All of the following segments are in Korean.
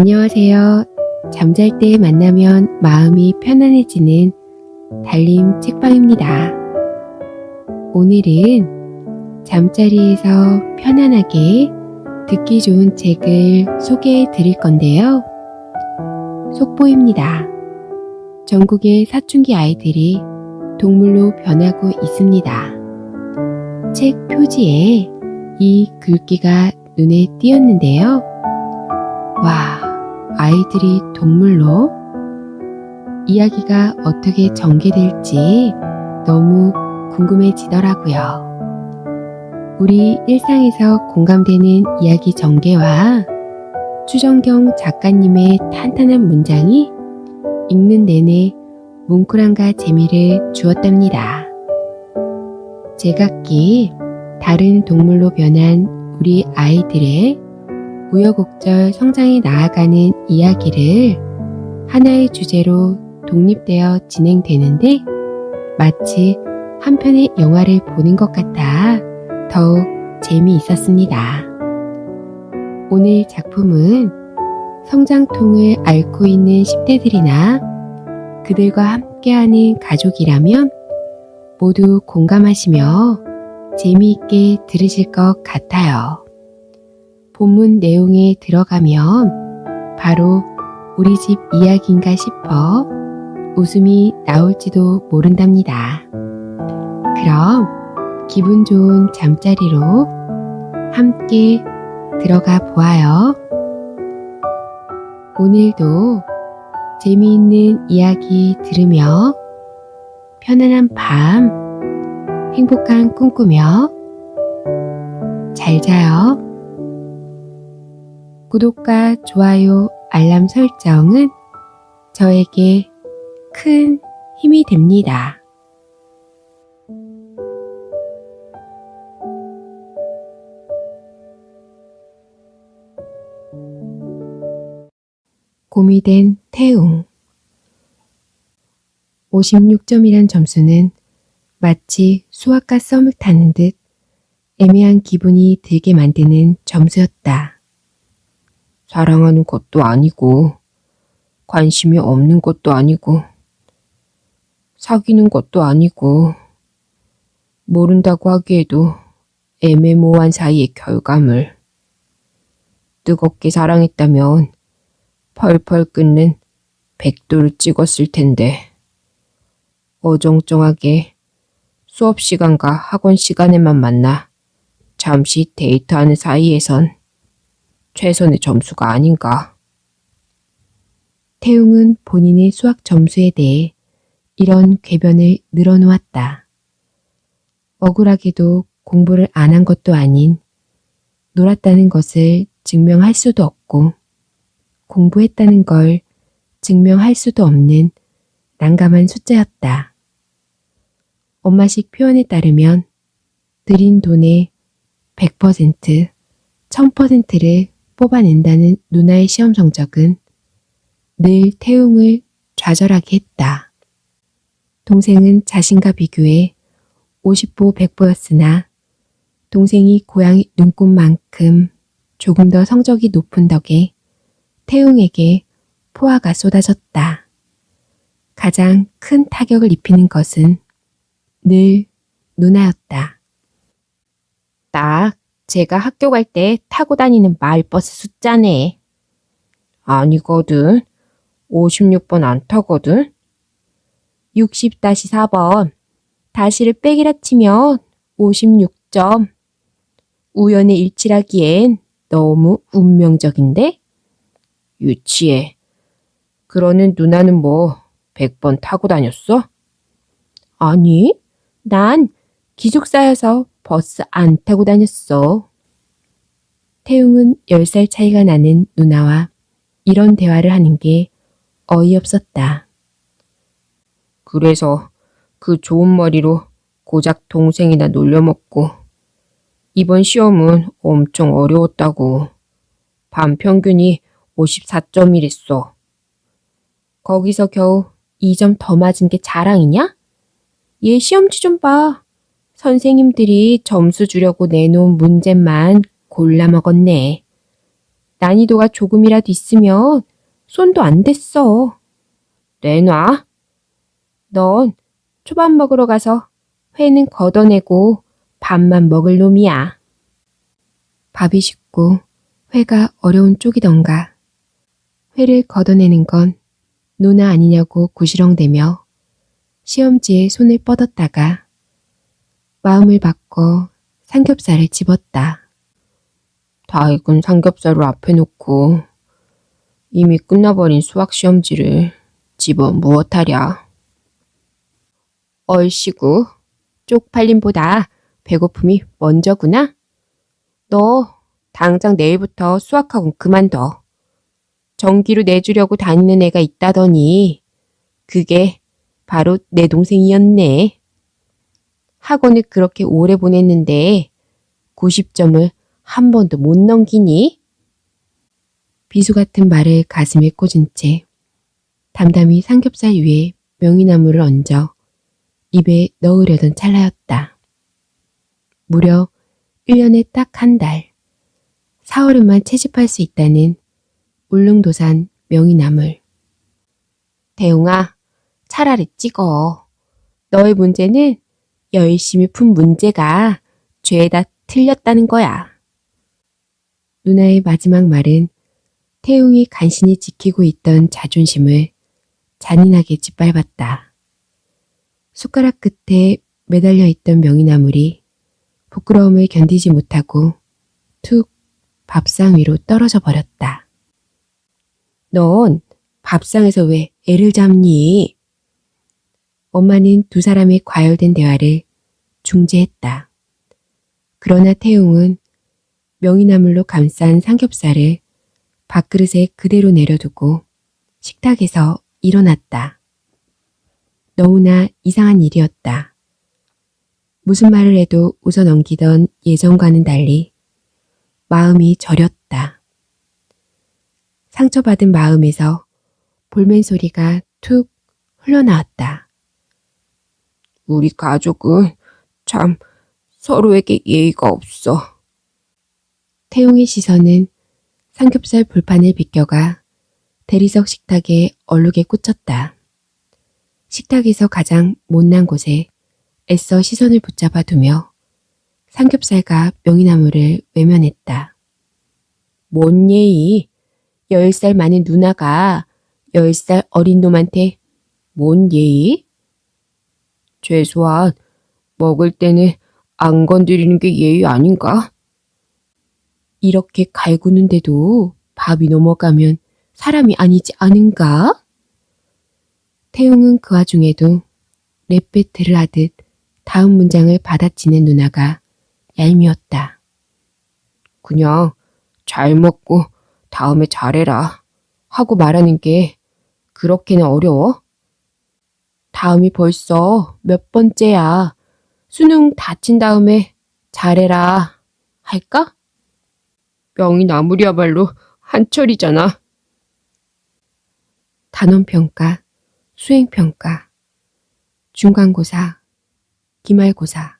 안녕하세요. 잠잘 때 만나면 마음이 편안해지는 달림 책방입니다. 오늘은 잠자리에서 편안하게 듣기 좋은 책을 소개해 드릴 건데요. 속보입니다. 전국의 사춘기 아이들이 동물로 변하고 있습니다. 책 표지에 이 글귀가 눈에 띄었는데요. 와, 아이들이 동물로? 이야기가 어떻게 전개될지 너무 궁금해지더라고요. 우리 일상에서 공감되는 이야기 전개와 추정경 작가님의 탄탄한 문장이 읽는 내내 뭉클함과 재미를 주었답니다. 제각기 다른 동물로 변한 우리 아이들의 우여곡절 성장해 나아가는 이야기를 하나의 주제로 독립되어 진행되는데 마치 한 편의 영화를 보는 것 같아 더욱 재미있었습니다. 오늘 작품은 성장통을 앓고 있는 10대들이나 그들과 함께하는 가족이라면 모두 공감하시며 재미있게 들으실 것 같아요. 본문 내용에 들어가면 바로 우리 집 이야기인가 싶어 웃음이 나올지도 모른답니다. 그럼 기분 좋은 잠자리로 함께 들어가 보아요. 오늘도 재미있는 이야기 들으며 편안한 밤 행복한 꿈 꾸며 잘 자요. 구독과 좋아요, 알람 설정은 저에게 큰 힘이 됩니다. 곰이 된 태웅 56점이란 점수는 마치 수학과 썸을 타는 듯 애매한 기분이 들게 만드는 점수였다. 사랑하는 것도 아니고 관심이 없는 것도 아니고 사귀는 것도 아니고 모른다고 하기에도 애매모호한 사이의 결과물. 뜨겁게 사랑했다면 펄펄 끓는 100도를 찍었을 텐데 어정쩡하게 수업 시간과 학원 시간에만 만나 잠시 데이트하는 사이에선 최선의 점수가 아닌가. 태웅은 본인의 수학 점수에 대해 이런 궤변을 늘어놓았다. 억울하게도 공부를 안 한 것도 아닌 놀았다는 것을 증명할 수도 없고 공부했다는 걸 증명할 수도 없는 난감한 숫자였다. 엄마식 표현에 따르면 들인 돈의 100%, 1000%를 뽑아낸다는 누나의 시험 성적은 늘 태웅을 좌절하게 했다. 동생은 자신과 비교해 50보 100보였으나 동생이 고양이 눈꽃만큼 조금 더 성적이 높은 덕에 태웅에게 포화가 쏟아졌다. 가장 큰 타격을 입히는 것은 늘 누나였다. 딱 제가 학교 갈 때 타고 다니는 마을버스 숫자네. 아니거든. 56번 안 타거든. 60-4번. 다시를 빼기라 치면 56점. 우연의 일치라기엔 너무 운명적인데? 유치해. 그러는 누나는 뭐 100번 타고 다녔어? 아니, 난 기숙사여서 버스 안 타고 다녔어. 태웅은 10살 차이가 나는 누나와 이런 대화를 하는 게 어이없었다. 그래서 그 좋은 머리로 고작 동생이나 놀려먹고 이번 시험은 엄청 어려웠다고. 반 평균이 54점이랬어. 거기서 겨우 2점 더 맞은 게 자랑이냐? 얘 시험지 좀 봐. 선생님들이 점수 주려고 내놓은 문제만 골라 먹었네. 난이도가 조금이라도 있으면 손도 안 댔어. 내놔. 넌 초밥 먹으러 가서 회는 걷어내고 밥만 먹을 놈이야. 밥이 쉽고 회가 어려운 쪽이던가. 회를 걷어내는 건 누나 아니냐고 구시렁대며 시험지에 손을 뻗었다가 마음을 바꿔 삼겹살을 집었다. 다 익은 삼겹살을 앞에 놓고 이미 끝나버린 수학 시험지를 집어 무엇하랴. 얼씨구, 쪽팔림보다 배고픔이 먼저구나. 너 당장 내일부터 수학학원 그만둬. 정기로 내주려고 다니는 애가 있다더니 그게 바로 내 동생이었네. 학원을 그렇게 오래 보냈는데 90점을 한 번도 못 넘기니? 비수 같은 말을 가슴에 꽂은 채 담담히 삼겹살 위에 명이나물을 얹어 입에 넣으려던 찰나였다. 무려 1년에 딱 한 달, 4월에만 채집할 수 있다는 울릉도산 명이나물. 대웅아, 차라리 찍어. 너의 문제는 열심히 푼 문제가 죄다 틀렸다는 거야. 누나의 마지막 말은 태웅이 간신히 지키고 있던 자존심을 잔인하게 짓밟았다. 숟가락 끝에 매달려 있던 명이나물이 부끄러움을 견디지 못하고 툭 밥상 위로 떨어져 버렸다. 넌 밥상에서 왜 애를 잡니? 엄마는 두 사람의 과열된 대화를 중재했다. 그러나 태웅은 명이나물로 감싼 삼겹살을 밥그릇에 그대로 내려두고 식탁에서 일어났다. 너무나 이상한 일이었다. 무슨 말을 해도 웃어 넘기던 예전과는 달리 마음이 저렸다. 상처받은 마음에서 볼멘 소리가 툭 흘러나왔다. 우리 가족은 참 서로에게 예의가 없어. 태용의 시선은 삼겹살 불판을 비껴가 대리석 식탁에 얼룩에 꽂혔다. 식탁에서 가장 못난 곳에 애써 시선을 붙잡아 두며 삼겹살과 명이나물을 외면했다. 뭔 예의? 10살 많은 누나가 10살 어린 놈한테 뭔 예의? 최소한 먹을 때는 안 건드리는 게 예의 아닌가? 이렇게 갈구는데도 밥이 넘어가면 사람이 아니지 않은가? 태용은 그 와중에도 랩배틀을 하듯 다음 문장을 받아치는 누나가 얄미웠다. 그냥 잘 먹고 다음에 잘해라 하고 말하는 게 그렇게나 어려워? 다음이 벌써 몇 번째야. 수능 다친 다음에 잘해라 할까? 명이나물이야말로 한철이잖아. 단원평가, 수행평가, 중간고사, 기말고사.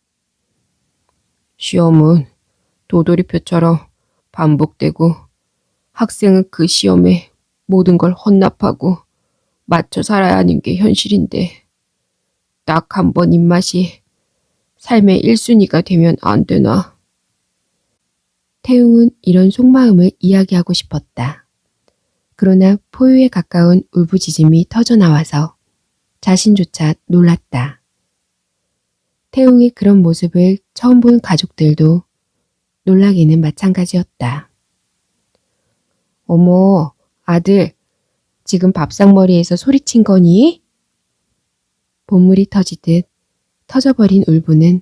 시험은 도돌이표처럼 반복되고 학생은 그 시험에 모든 걸 헌납하고 맞춰 살아야 하는 게 현실인데 딱 한 번 입맛이 삶의 1순위가 되면 안 되나. 태웅은 이런 속마음을 이야기하고 싶었다. 그러나 포유에 가까운 울부짖음이 터져나와서 자신조차 놀랐다. 태웅의 그런 모습을 처음 본 가족들도 놀라기는 마찬가지였다. 어머, 아들, 지금 밥상머리에서 소리친 거니? 본물이 터지듯 터져버린 울분은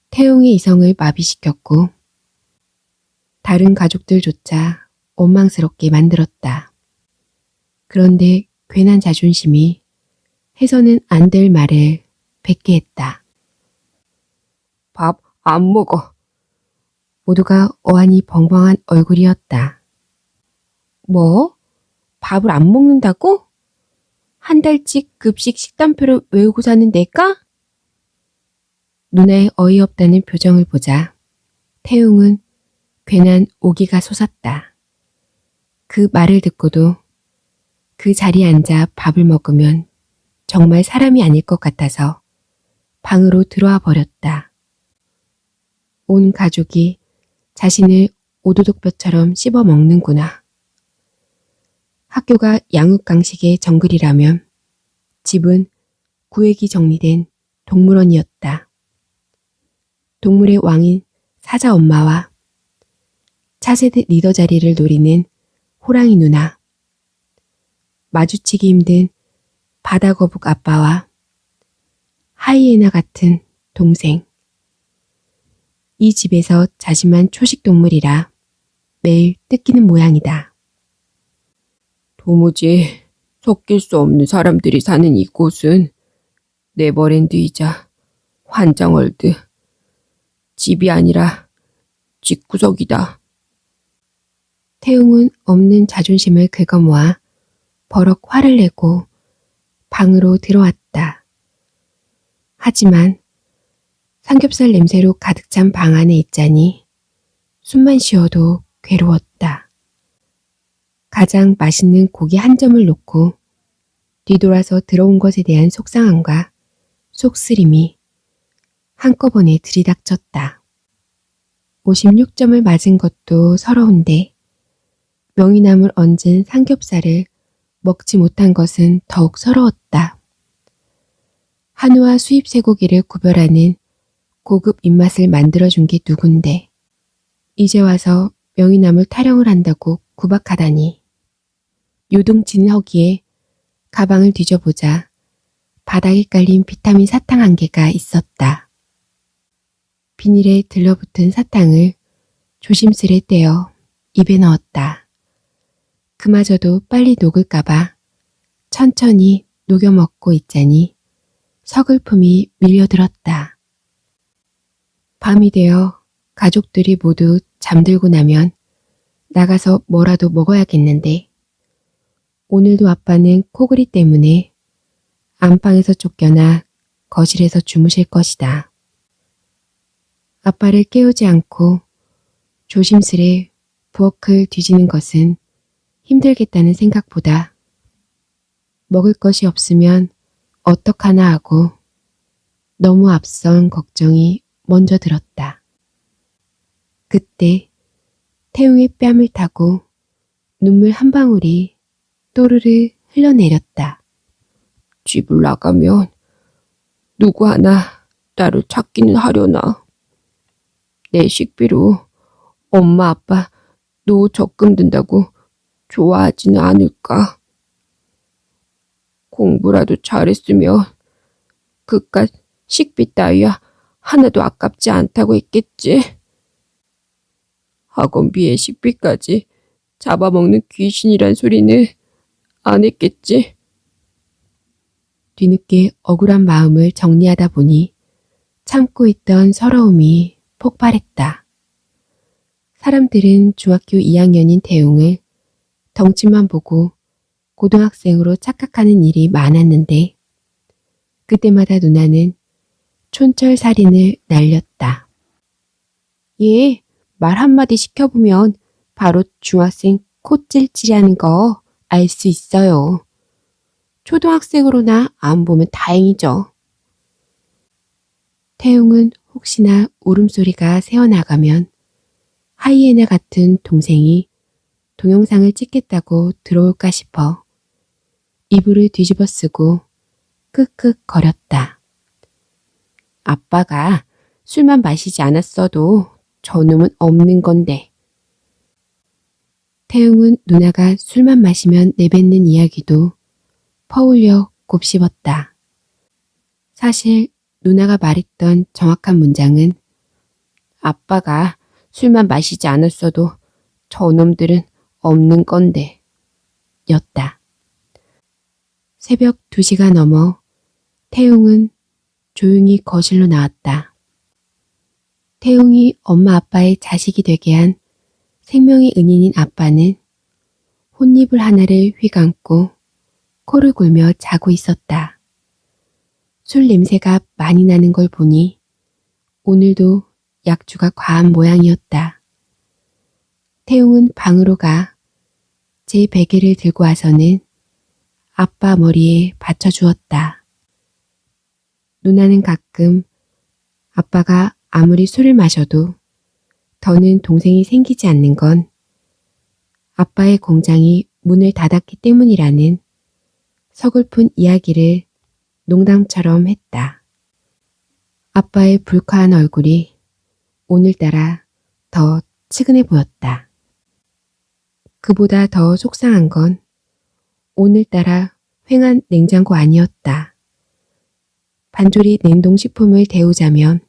태웅의 이성을 마비시켰고 다른 가족들조차 원망스럽게 만들었다. 그런데 괜한 자존심이 해서는 안 될 말을 뱉게 했다. 밥 안 먹어. 모두가 어안이 벙벙한 얼굴이었다. 뭐? 밥을 안 먹는다고? 한 달치 급식 식단표를 외우고 사는 내가? 누나의 어이없다는 표정을 보자 태웅은 괜한 오기가 솟았다. 그 말을 듣고도 그 자리에 앉아 밥을 먹으면 정말 사람이 아닐 것 같아서 방으로 들어와 버렸다. 온 가족이 자신을 오도독뼈처럼 씹어 먹는구나. 학교가 양육강식의 정글이라면 집은 구획이 정리된 동물원이었다. 동물의 왕인 사자 엄마와 차세대 리더 자리를 노리는 호랑이 누나, 마주치기 힘든 바다거북 아빠와 하이에나 같은 동생. 이 집에서 자신만 초식 동물이라 매일 뜯기는 모양이다. 도무지 섞일 수 없는 사람들이 사는 이곳은 네버랜드이자 환장월드. 집이 아니라 집구석이다. 태웅은 없는 자존심을 긁어모아 버럭 화를 내고 방으로 들어왔다. 하지만 삼겹살 냄새로 가득 찬 방 안에 있자니 숨만 쉬어도 괴로웠다. 가장 맛있는 고기 한 점을 놓고 뒤돌아서 들어온 것에 대한 속상함과 속쓰림이 한꺼번에 들이닥쳤다. 56점을 맞은 것도 서러운데 명이나물 얹은 삼겹살을 먹지 못한 것은 더욱 서러웠다. 한우와 수입 쇠고기를 구별하는 고급 입맛을 만들어준 게 누군데 이제 와서 명이나물 타령을 한다고 구박하다니. 요동치는 허기에 가방을 뒤져보자 바닥에 깔린 비타민 사탕 한 개가 있었다. 비닐에 들러붙은 사탕을 조심스레 떼어 입에 넣었다. 그마저도 빨리 녹을까봐 천천히 녹여 먹고 있자니 서글픔이 밀려들었다. 밤이 되어 가족들이 모두 잠들고 나면 나가서 뭐라도 먹어야겠는데 오늘도 아빠는 코골이 때문에 안방에서 쫓겨나 거실에서 주무실 것이다. 아빠를 깨우지 않고 조심스레 부엌을 뒤지는 것은 힘들겠다는 생각보다 먹을 것이 없으면 어떡하나 하고 너무 앞선 걱정이 먼저 들었다. 그때 태웅의 뺨을 타고 눈물 한 방울이 또르르 흘러내렸다. 집을 나가면 누구 하나 나를 찾기는 하려나. 내 식비로 엄마 아빠 노후 적금 든다고 좋아하지는 않을까. 공부라도 잘했으면 그깟 식비 따위야 하나도 아깝지 않다고 했겠지. 학원비에 식비까지 잡아먹는 귀신이란 소리는 안 했겠지. 뒤늦게 억울한 마음을 정리하다 보니 참고 있던 서러움이 폭발했다. 사람들은 중학교 2학년인 태웅을 덩치만 보고 고등학생으로 착각하는 일이 많았는데 그때마다 누나는 촌철살인을 날렸다. 얘 말 한마디 시켜보면 바로 중학생 콧질질하는 거 알 수 있어요. 초등학생으로나 안 보면 다행이죠. 태웅은 혹시나 울음소리가 새어나가면 하이에나 같은 동생이 동영상을 찍겠다고 들어올까 싶어 이불을 뒤집어 쓰고 끄끄 거렸다. 아빠가 술만 마시지 않았어도 저놈은 없는 건데. 태웅은 누나가 술만 마시면 내뱉는 이야기도 퍼올려 곱씹었다. 사실 누나가 말했던 정확한 문장은 아빠가 술만 마시지 않았어도 저놈들은 없는 건데 였다. 새벽 2시가 넘어 태웅은 조용히 거실로 나왔다. 태웅이 엄마 아빠의 자식이 되게 한 생명의 은인인 아빠는 혼이불 하나를 휘감고 코를 골며 자고 있었다. 술 냄새가 많이 나는 걸 보니 오늘도 약주가 과한 모양이었다. 태웅은 방으로 가 제 베개를 들고 와서는 아빠 머리에 받쳐주었다. 누나는 가끔 아빠가 아무리 술을 마셔도 더는 동생이 생기지 않는 건 아빠의 공장이 문을 닫았기 때문이라는 서글픈 이야기를 농담처럼 했다. 아빠의 불쾌한 얼굴이 오늘따라 더 치근해 보였다. 그보다 더 속상한 건 오늘따라 휑한 냉장고 아니었다. 반조리 냉동식품을 데우자면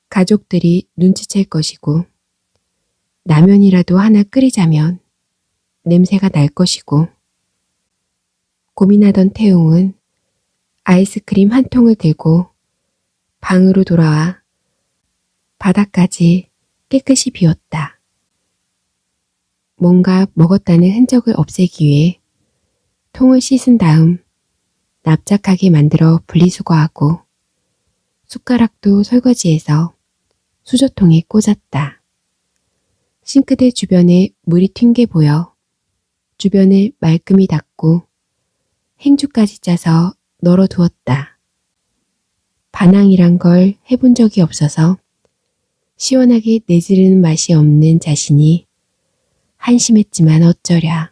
가족들이 눈치챌 것이고 라면이라도 하나 끓이자면 냄새가 날 것이고 고민하던 태용은 아이스크림 한 통을 들고 방으로 돌아와 바닥까지 깨끗이 비웠다. 뭔가 먹었다는 흔적을 없애기 위해 통을 씻은 다음 납작하게 만들어 분리수거하고 숟가락도 설거지해서 수저통에 꽂았다. 싱크대 주변에 물이 튄 게 보여 주변을 말끔히 닦고 행주까지 짜서 널어두었다. 반항이란 걸 해본 적이 없어서 시원하게 내지르는 맛이 없는 자신이 한심했지만 어쩌랴.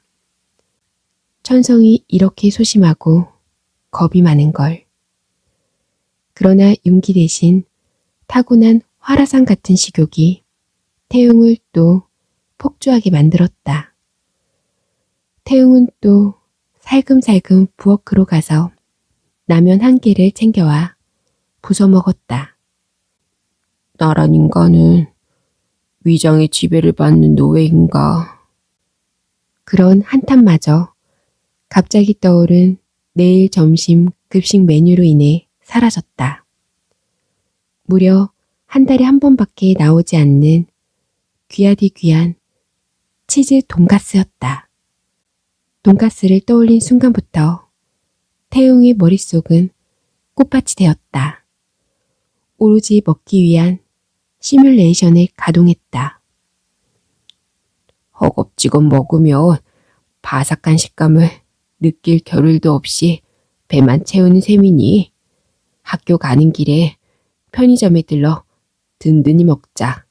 천성이 이렇게 소심하고 겁이 많은 걸. 그러나 윤기 대신 타고난 화라산 같은 식욕이 태용을 또 폭주하게 만들었다. 태용은 또 살금살금 부엌으로 가서 라면 한 개를 챙겨와 부숴 먹었다. 나란 인간은 위장의 지배를 받는 노예인가. 그런 한탄마저 갑자기 떠오른 내일 점심 급식 메뉴로 인해 사라졌다. 무려 한 달에 한 번밖에 나오지 않는 귀하디 귀한 치즈 돈가스였다. 돈가스를 떠올린 순간부터 태용의 머릿속은 꽃밭이 되었다. 오로지 먹기 위한 시뮬레이션을 가동했다. 허겁지겁 먹으면 바삭한 식감을 느낄 겨를도 없이 배만 채우는 셈이니 학교 가는 길에 편의점에 들러 든든히 먹자.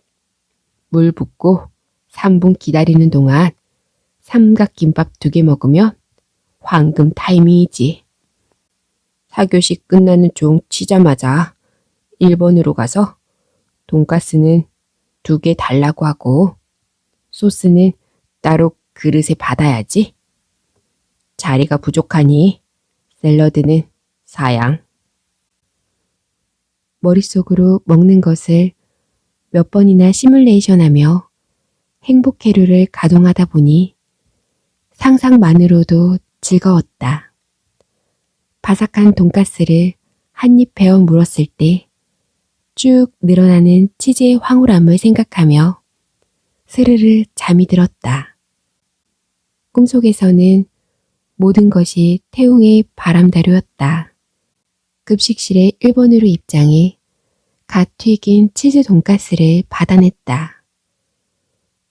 물 붓고 3분 기다리는 동안 삼각김밥 2개 먹으면 황금 타이밍이지. 4교시 끝나는 종 치자마자 1번으로 가서 돈가스는 2개 달라고 하고 소스는 따로 그릇에 받아야지. 자리가 부족하니 샐러드는 사양. 머릿속으로 먹는 것을 몇 번이나 시뮬레이션하며 행복회로를 가동하다 보니 상상만으로도 즐거웠다. 바삭한 돈가스를 한 입 베어 물었을 때 쭉 늘어나는 치즈의 황홀함을 생각하며 스르르 잠이 들었다. 꿈속에서는 모든 것이 태웅의 바람대로였다. 급식실에 1번으로 입장해 갓 튀긴 치즈 돈가스를 받아냈다.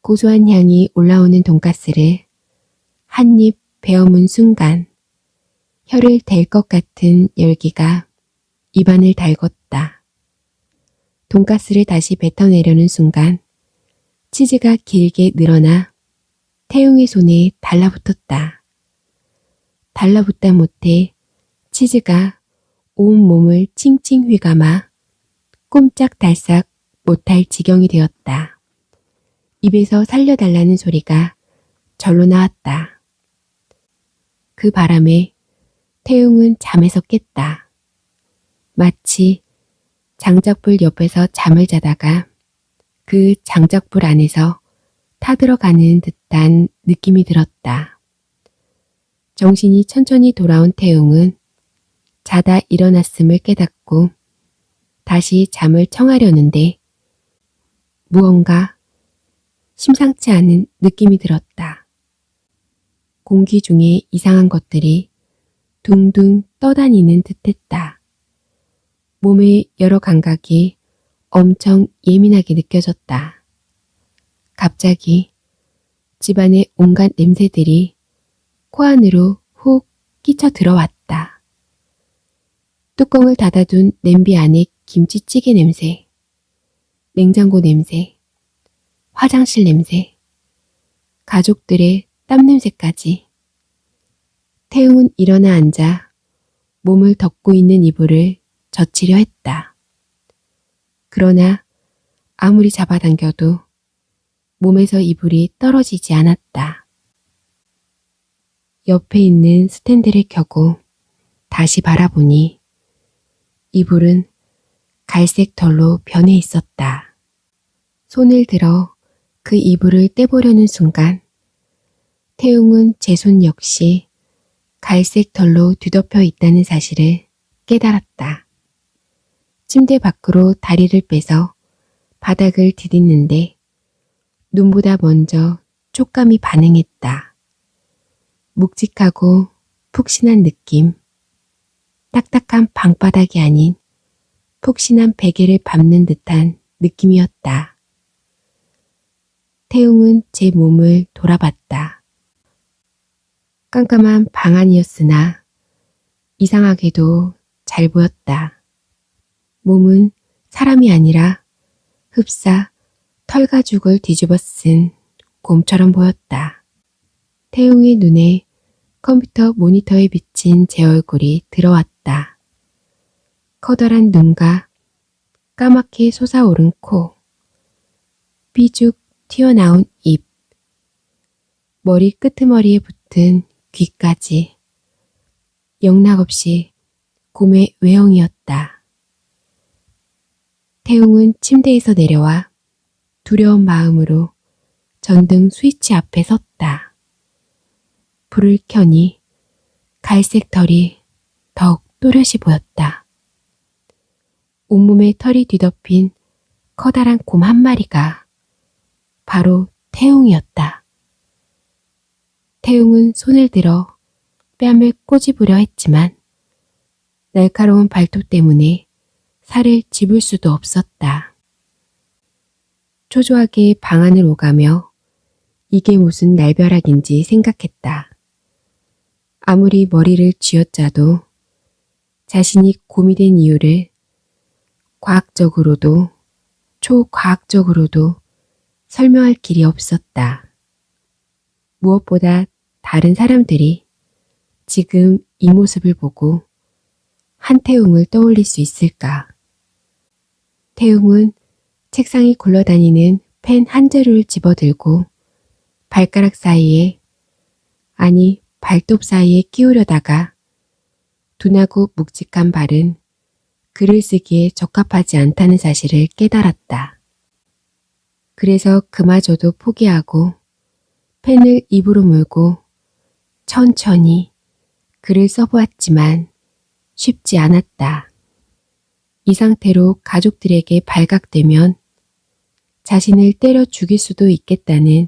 고소한 향이 올라오는 돈가스를 한 입 베어문 순간 혀를 댈 것 같은 열기가 입안을 달궜다. 돈가스를 다시 뱉어내려는 순간 치즈가 길게 늘어나 태용의 손에 달라붙었다. 달라붙다 못해 치즈가 온 몸을 칭칭 휘감아 꼼짝달싹 못할 지경이 되었다. 입에서 살려달라는 소리가 절로 나왔다. 그 바람에 태용은 잠에서 깼다. 마치 장작불 옆에서 잠을 자다가 그 장작불 안에서 타들어가는 듯한 느낌이 들었다. 정신이 천천히 돌아온 태용은 자다 일어났음을 깨닫고 다시 잠을 청하려는데 무언가 심상치 않은 느낌이 들었다. 공기 중에 이상한 것들이 둥둥 떠다니는 듯했다. 몸의 여러 감각이 엄청 예민하게 느껴졌다. 갑자기 집안의 온갖 냄새들이 코 안으로 훅 끼쳐 들어왔다. 뚜껑을 닫아둔 냄비 안에 김치찌개 냄새, 냉장고 냄새, 화장실 냄새, 가족들의 땀 냄새까지. 태웅은 일어나 앉아 몸을 덮고 있는 이불을 젖히려 했다. 그러나 아무리 잡아당겨도 몸에서 이불이 떨어지지 않았다. 옆에 있는 스탠드를 켜고 다시 바라보니 이불은 갈색 털로 변해 있었다. 손을 들어 그 이불을 떼보려는 순간 태웅은 제 손 역시 갈색 털로 뒤덮여 있다는 사실을 깨달았다. 침대 밖으로 다리를 빼서 바닥을 디딛는데 눈보다 먼저 촉감이 반응했다. 묵직하고 푹신한 느낌, 딱딱한 방바닥이 아닌 푹신한 베개를 밟는 듯한 느낌이었다. 태웅은 제 몸을 돌아봤다. 깜깜한 방 안이었으나 이상하게도 잘 보였다. 몸은 사람이 아니라 흡사 털가죽을 뒤집어 쓴 곰처럼 보였다. 태웅의 눈에 컴퓨터 모니터에 비친 제 얼굴이 들어왔다. 커다란 눈과 까맣게 솟아오른 코, 삐죽 튀어나온 입, 머리 끄트머리에 붙은 귀까지 영락없이 곰의 외형이었다. 태웅은 침대에서 내려와 두려운 마음으로 전등 스위치 앞에 섰다. 불을 켜니 갈색 털이 더욱 또렷이 보였다. 온몸에 털이 뒤덮인 커다란 곰 한 마리가 바로 태웅이었다. 태웅은 손을 들어 뺨을 꼬집으려 했지만 날카로운 발톱 때문에 살을 집을 수도 없었다. 초조하게 방 안을 오가며 이게 무슨 날벼락인지 생각했다. 아무리 머리를 쥐어짜도 자신이 곰이 된 이유를 과학적으로도 초과학적으로도 설명할 길이 없었다. 무엇보다 다른 사람들이 지금 이 모습을 보고 한태웅을 떠올릴 수 있을까? 태웅은 책상에 굴러다니는 펜 한 자루를 집어들고 발가락 사이에, 아니 발톱 사이에 끼우려다가 둔하고 묵직한 발은 글을 쓰기에 적합하지 않다는 사실을 깨달았다. 그래서 그마저도 포기하고 펜을 입으로 물고 천천히 글을 써보았지만 쉽지 않았다. 이 상태로 가족들에게 발각되면 자신을 때려 죽일 수도 있겠다는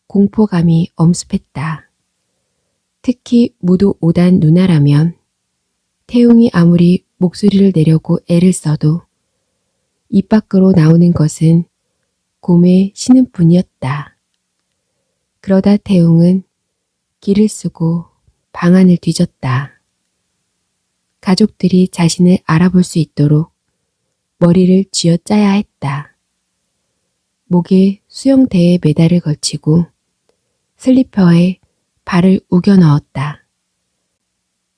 공포감이 엄습했다. 특히 무도 5단 누나라면 태웅이 아무리 목소리를 내려고 애를 써도 입 밖으로 나오는 것은 곰의 신음뿐이었다. 그러다 태웅은 기를 쓰고 방안을 뒤졌다. 가족들이 자신을 알아볼 수 있도록 머리를 쥐어짜야 했다. 목에 수영대에 메달을 걸치고 슬리퍼에 발을 우겨 넣었다.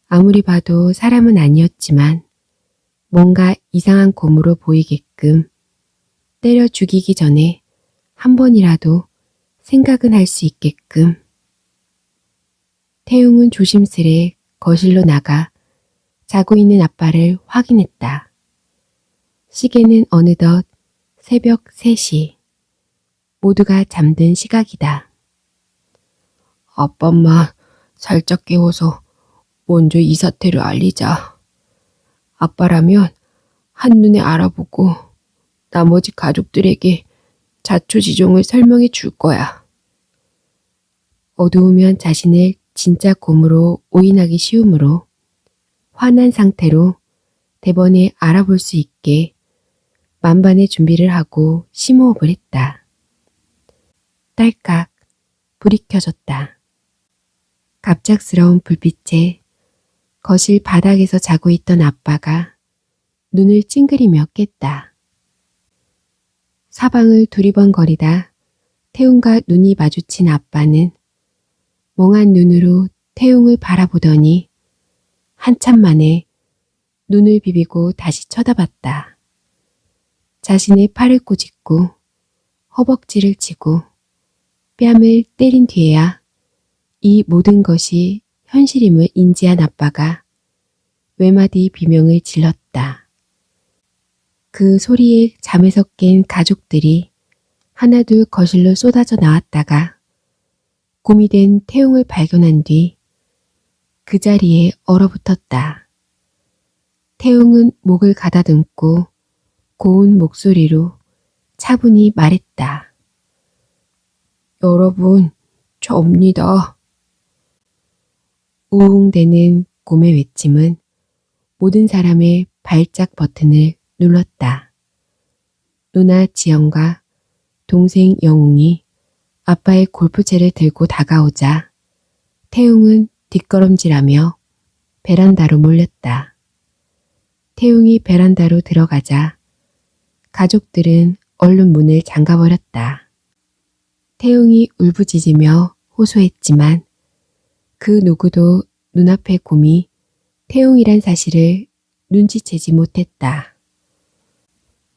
아무리 봐도 사람은 아니었지만 뭔가 이상한 곰으로 보이게끔 때려 죽이기 전에 한 번이라도 생각은 할 수 있게끔. 태웅은 조심스레 거실로 나가 자고 있는 아빠를 확인했다. 시계는 어느덧 새벽 3시. 모두가 잠든 시각이다. 아빠만 살짝 깨워서 먼저 이 사태를 알리자. 아빠라면 한눈에 알아보고 나머지 가족들에게 자초지종을 설명해 줄 거야. 어두우면 자신을 진짜 곰으로 오인하기 쉬우므로 화난 상태로 대번에 알아볼 수 있게 만반의 준비를 하고 심호흡을 했다. 딸깍 불이 켜졌다. 갑작스러운 불빛에 거실 바닥에서 자고 있던 아빠가 눈을 찡그리며 깼다. 사방을 두리번거리다 태웅과 눈이 마주친 아빠는 멍한 눈으로 태웅을 바라보더니 한참 만에 눈을 비비고 다시 쳐다봤다. 자신의 팔을 꼬집고 허벅지를 치고 뺨을 때린 뒤에야 이 모든 것이 현실임을 인지한 아빠가 외마디 비명을 질렀다. 그 소리에 잠에서 깬 가족들이 하나둘 거실로 쏟아져 나왔다가 곰이 된 태웅을 발견한 뒤 그 자리에 얼어붙었다. 태웅은 목을 가다듬고 고운 목소리로 차분히 말했다. 여러분, 접니다. 우웅대는 곰의 외침은 모든 사람의 발작 버튼을 눌렀다. 누나 지영과 동생 영웅이 아빠의 골프채를 들고 다가오자 태웅은 뒷걸음질하며 베란다로 몰렸다. 태웅이 베란다로 들어가자 가족들은 얼른 문을 잠가버렸다. 태웅이 울부짖으며 호소했지만 그 누구도 눈앞의 곰이 태웅이란 사실을 눈치채지 못했다.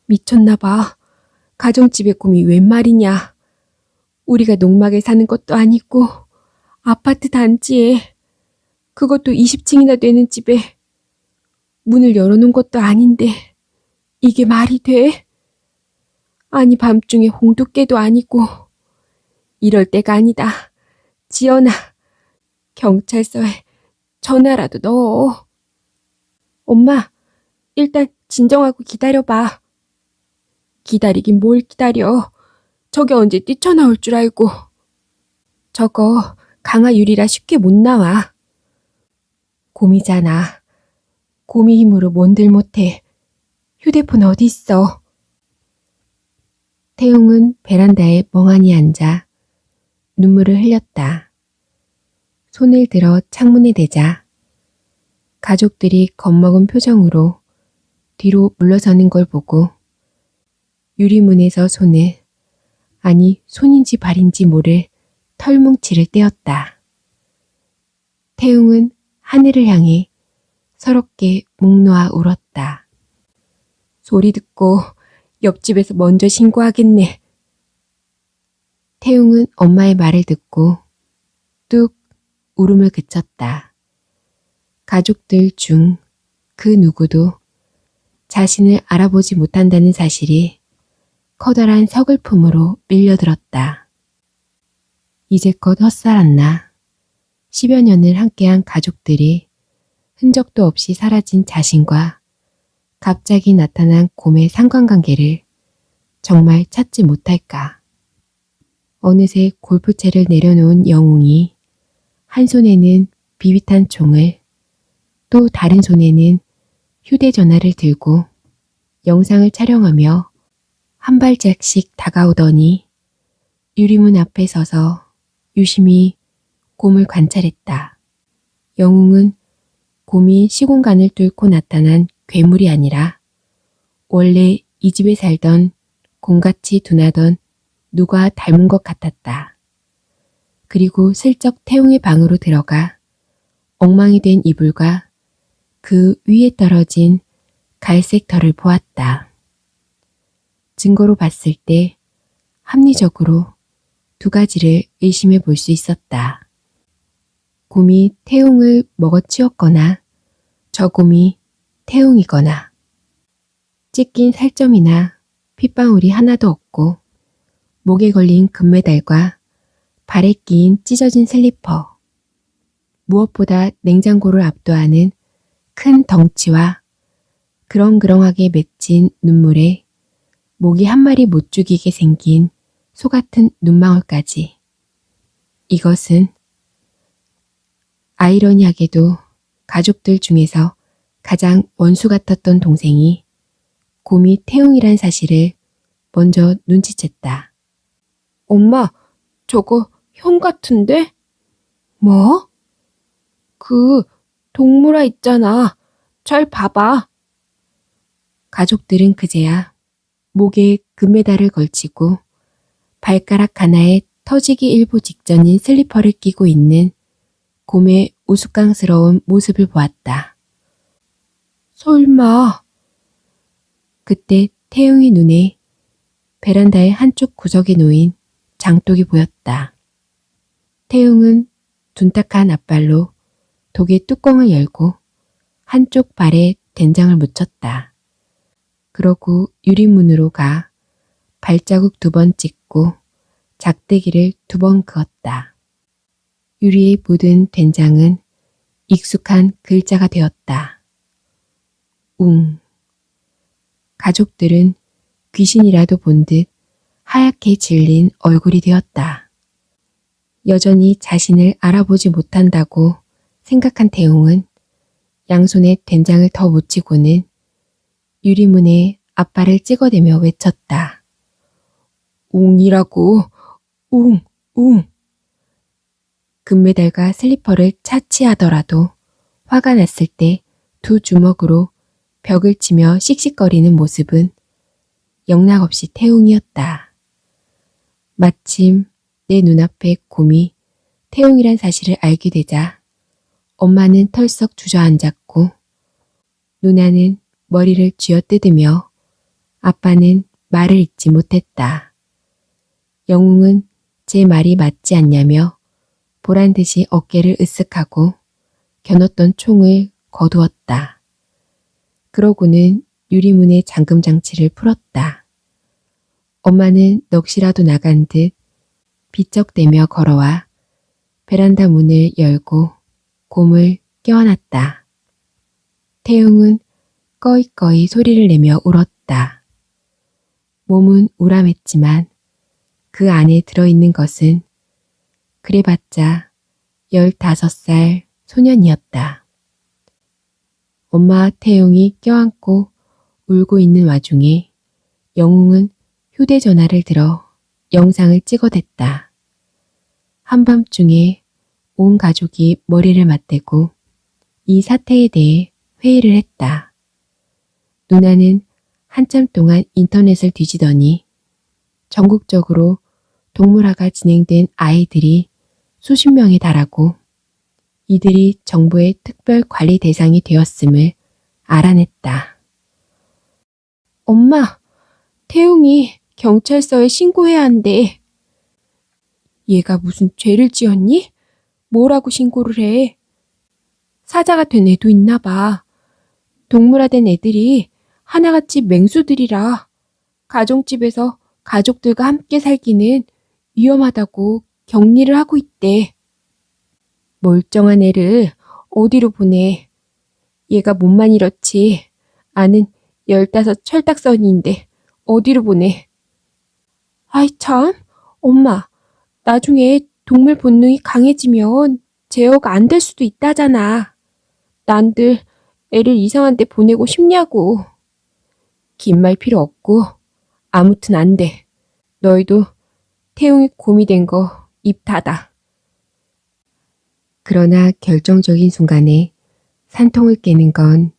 미쳤나봐. 가정집에 곰이 웬 말이냐. 우리가 농막에 사는 것도 아니고 아파트 단지에, 그것도 20층이나 되는 집에 문을 열어놓은 것도 아닌데 이게 말이 돼? 아니 밤중에 홍두깨도 아니고. 이럴 때가 아니다. 지연아, 경찰서에 전화라도 넣어. 엄마, 일단 진정하고 기다려봐. 기다리긴 뭘 기다려. 저게 언제 뛰쳐나올 줄 알고. 저거 강화 유리라 쉽게 못 나와. 곰이잖아. 곰이 힘으로 뭔들 못해. 휴대폰 어디 있어? 태웅은 베란다에 멍하니 앉아 눈물을 흘렸다. 손을 들어 창문에 대자 가족들이 겁먹은 표정으로 뒤로 물러서는 걸 보고 유리문에서 손을, 아니 손인지 발인지 모를 털뭉치를 떼었다. 태웅은 하늘을 향해 서럽게 목 놓아 울었다. 소리 듣고 옆집에서 먼저 신고하겠네. 태웅은 엄마의 말을 듣고 뚝 울음을 그쳤다. 가족들 중 그 누구도 자신을 알아보지 못한다는 사실이 커다란 서글픔으로 밀려들었다. 이제껏 헛살았나 10여 년을 함께한 가족들이 흔적도 없이 사라진 자신과 갑자기 나타난 곰의 상관관계를 정말 찾지 못할까. 어느새 골프채를 내려놓은 영웅이 한 손에는 비비탄 총을, 또 다른 손에는 휴대전화를 들고 영상을 촬영하며 한 발짝씩 다가오더니 유리문 앞에 서서 유심히 곰을 관찰했다. 영웅은 곰이 시공간을 뚫고 나타난 괴물이 아니라 원래 이 집에 살던 곰같이 둔하던 누가 닮은 것 같았다. 그리고 슬쩍 태웅의 방으로 들어가 엉망이 된 이불과 그 위에 떨어진 갈색 털을 보았다. 증거로 봤을 때 합리적으로 두 가지를 의심해 볼 수 있었다. 곰이 태웅을 먹어치웠거나 저 곰이 태웅이거나. 찢긴 살점이나 핏방울이 하나도 없고 목에 걸린 금메달과 발에 끼인 찢어진 슬리퍼. 무엇보다 냉장고를 압도하는 큰 덩치와 그렁그렁하게 맺힌 눈물에 모기 한 마리 못 죽이게 생긴 소 같은 눈망울까지. 이것은 아이러니하게도 가족들 중에서 가장 원수 같았던 동생이 곰이 태웅이란 사실을 먼저 눈치챘다. 엄마, 저거 형 같은데? 뭐? 그 동물아 있잖아. 잘 봐봐. 가족들은 그제야 목에 금메달을 걸치고 발가락 하나에 터지기 일보 직전인 슬리퍼를 끼고 있는 곰의 우스꽝스러운 모습을 보았다. 설마. 그때 태용의 눈에 베란다의 한쪽 구석에 놓인 장독이 보였다. 태용은 둔탁한 앞발로 독의 뚜껑을 열고 한쪽 발에 된장을 묻혔다. 그러고 유리문으로 가 발자국 2번 찍고 작대기를 2번 그었다. 유리에 묻은 된장은 익숙한 글자가 되었다. 웅. 가족들은 귀신이라도 본 듯 하얗게 질린 얼굴이 되었다. 여전히 자신을 알아보지 못한다고 생각한 태용은 양손에 된장을 더 묻히고는 유리문에 앞발을 찍어대며 외쳤다. 웅이라고. 웅, 웅. 금메달과 슬리퍼를 차치하더라도 화가 났을 때 2 주먹으로 벽을 치며 씩씩거리는 모습은 영락없이 태용이었다. 마침 내 눈앞에 곰이 태용이란 사실을 알게 되자 엄마는 털썩 주저앉았고 누나는 머리를 쥐어뜯으며 아빠는 말을 잇지 못했다. 영웅은 제 말이 맞지 않냐며 보란듯이 어깨를 으쓱하고 겨눴던 총을 거두었다. 그러고는 유리문의 잠금장치를 풀었다. 엄마는 넋이라도 나간 듯 비쩍대며 걸어와 베란다 문을 열고 곰을 껴안았다. 태용은 꺼이꺼이 소리를 내며 울었다. 몸은 우람했지만 그 안에 들어있는 것은 그래봤자 15살 소년이었다. 엄마 태용이 껴안고 울고 있는 와중에 영웅은 휴대전화를 들어 영상을 찍어댔다. 한밤중에 온 가족이 머리를 맞대고 이 사태에 대해 회의를 했다. 누나는 한참 동안 인터넷을 뒤지더니 전국적으로 동물화가 진행된 아이들이 수십 명에 달하고 이들이 정부의 특별 관리 대상이 되었음을 알아냈다. 엄마, 태용이 경찰서에 신고해야 한대. 얘가 무슨 죄를 지었니? 뭐라고 신고를 해? 사자가 된 애도 있나 봐. 동물화된 애들이 하나같이 맹수들이라 가정집에서 가족들과 함께 살기는 위험하다고 격리를 하고 있대. 멀쩡한 애를 어디로 보내. 얘가 몸만 이렇지 아는 15 철딱서니인데 어디로 보내. 아이 참, 엄마, 나중에 동물 본능이 강해지면 제어가 안 될 수도 있다잖아. 난들 애를 이상한 데 보내고 싶냐고. 긴 말 필요 없고 아무튼 안 돼. 너희도 태용이 곰이 된 거 입 닫아. 그러나 결정적인 순간에 산통을 깨는 건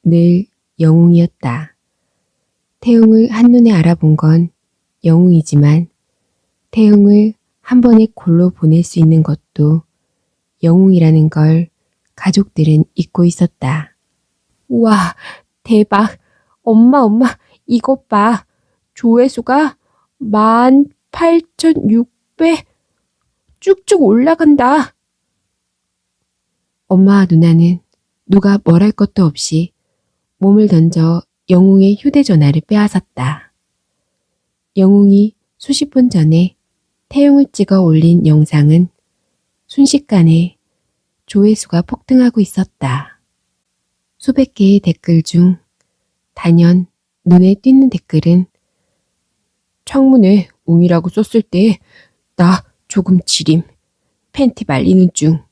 늘 영웅이었다. 태용을 한눈에 알아본 건 영웅이지만 태용을 한 번에 골로 보낼 수 있는 것도 영웅이라는 걸 가족들은 잊고 있었다. 우와, 대박. 엄마, 이것 봐. 조회수가 18,600 쭉쭉 올라간다. 엄마와 누나는 누가 뭘 할 것도 없이 몸을 던져 영웅의 휴대전화를 빼앗았다. 영웅이 수십 분 전에 태용을 찍어 올린 영상은 순식간에 조회수가 폭등하고 있었다. 수백 개의 댓글 중 단연 눈에 띄는 댓글은 창문에 웅이라고 썼을 때 나 조금 지림. 팬티 말리는 중.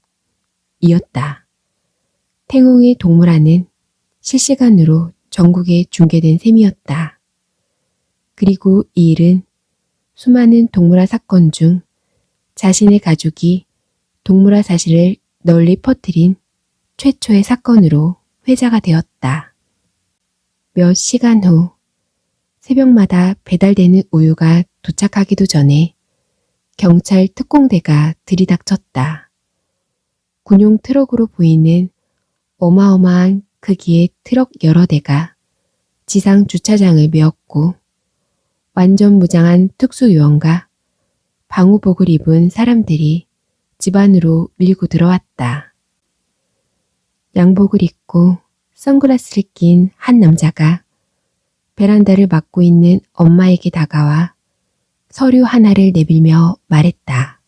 이었다. 태용의 동물화는 실시간으로 전국에 중계된 셈이었다. 그리고 이 일은 수많은 동물화 사건 중 자신의 가족이 동물화 사실을 널리 퍼뜨린 최초의 사건으로 회자가 되었다. 몇 시간 후 새벽마다 배달되는 우유가 도착하기도 전에 경찰 특공대가 들이닥쳤다. 군용 트럭으로 보이는 어마어마한 크기의 트럭 여러 대가 지상 주차장을 메웠고 완전 무장한 특수요원과 방호복을 입은 사람들이 집 안으로 밀고 들어왔다. 양복을 입고 선글라스를 낀 한 남자가 베란다를 막고 있는 엄마에게 다가와 서류 하나를 내밀며 말했다.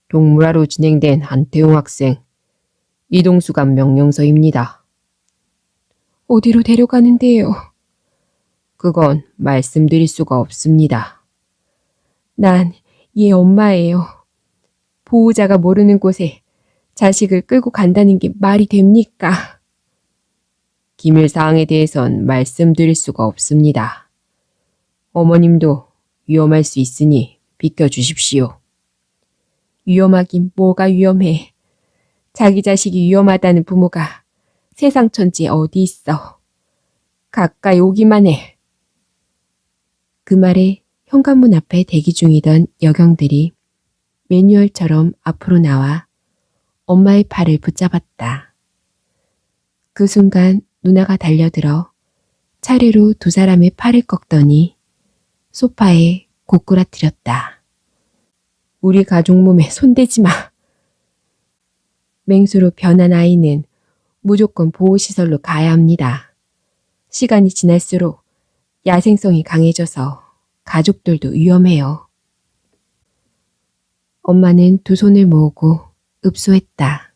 동물하로 진행된 한태웅 학생, 이동수감 명령서입니다. 어디로 데려가는데요? 그건 말씀드릴 수가 없습니다. 난 얘 엄마예요. 보호자가 모르는 곳에 자식을 끌고 간다는 게 말이 됩니까? 기밀사항에 대해선 말씀드릴 수가 없습니다. 어머님도 위험할 수 있으니 비켜주십시오. 위험하긴 뭐가 위험해. 자기 자식이 위험하다는 부모가 세상 천지에 어디 있어. 가까이 오기만 해. 그 말에 현관문 앞에 대기 중이던 여경들이 매뉴얼처럼 앞으로 나와 엄마의 팔을 붙잡았다. 그 순간 누나가 달려들어 차례로 두 사람의 팔을 꺾더니 소파에 고꾸라뜨렸다. 우리 가족 몸에 손대지 마. 맹수로 변한 아이는 무조건 보호시설로 가야 합니다. 시간이 지날수록 야생성이 강해져서 가족들도 위험해요. 엄마는 두 손을 모으고 읍소했다.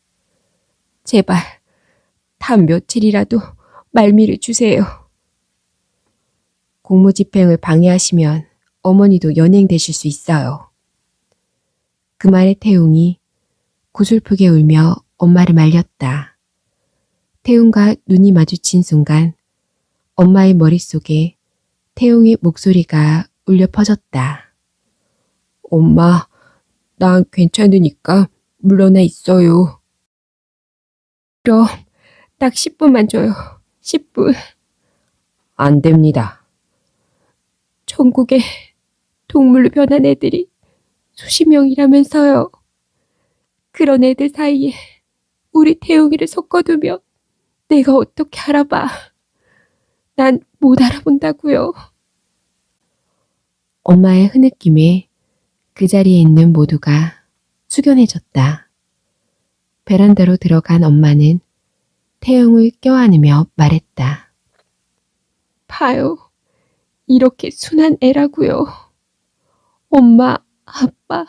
제발 단 며칠이라도 말미를 주세요. 공무집행을 방해하시면 어머니도 연행되실 수 있어요. 그 말에 태웅이 구슬프게 울며 엄마를 말렸다. 태웅과 눈이 마주친 순간 엄마의 머릿속에 태웅의 목소리가 울려 퍼졌다. 엄마, 난 괜찮으니까 물러나 있어요. 그럼 딱 10분만 줘요. 10분. 안 됩니다. 전국에 동물로 변한 애들이 수십 명이라면서요. 그런 애들 사이에 우리 태웅이를 섞어두면 내가 어떻게 알아봐. 난 못 알아본다고요. 엄마의 흐느낌에 그 자리에 있는 모두가 숙연해졌다. 베란다로 들어간 엄마는 태웅을 껴안으며 말했다. 봐요. 이렇게 순한 애라고요. 엄마, 아빠,